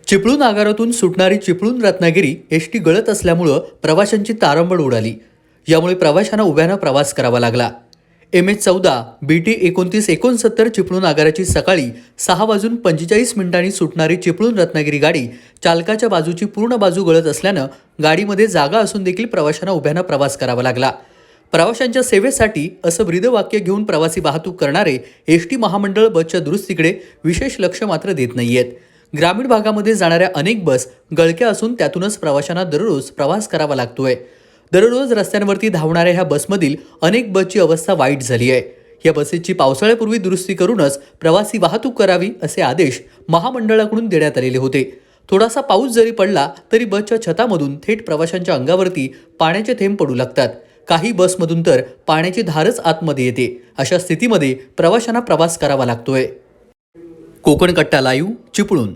चिपळूण आगारातून सुटणारी चिपळूण रत्नागिरी एसटी गळत असल्यामुळं प्रवाशांची तारंबळ उडाली। यामुळे प्रवाशांना उभ्यानं प्रवास करावा लागला। MH14 BT 2969 चिपळूण आगाराची सकाळी 6:45 सुटणारी चिपळूण रत्नागिरी गाडी चालकाच्या बाजूची पूर्ण बाजू गळत असल्यानं गाडीमध्ये जागा असून देखील प्रवाशांना उभ्यानं प्रवास करावा लागला। प्रवाशांच्या सेवेसाठी असं ब्रीदवाक्य घेऊन प्रवासी वाहतूक करणारे एसटी महामंडळ बसच्या दुरुस्तीकडे विशेष लक्ष मात्र देत नाहीयेत। ग्रामीण भागामध्ये जाणाऱ्या अनेक बस गळक्या असून त्यातूनच प्रवाशांना दररोज प्रवास करावा लागतोय। दररोज रस्त्यांवरती धावणाऱ्या ह्या बसमधील अनेक बसची अवस्था वाईट झाली आहे। या बसेसची पावसाळ्यापूर्वी दुरुस्ती करूनच प्रवासी वाहतूक करावी असे आदेश महामंडळाकडून देण्यात आलेले होते। थोडासा पाऊस जरी पडला तरी बसच्या छतामधून थेट प्रवाशांच्या अंगावरती पाण्याचे थेंब पडू लागतात। काही बसमधून तर पाण्याची धारच आतमध्ये येते। अशा स्थितीमध्ये प्रवाशांना प्रवास करावा लागतोय। कोकण कट्टा लाईव्ह चिपळूण।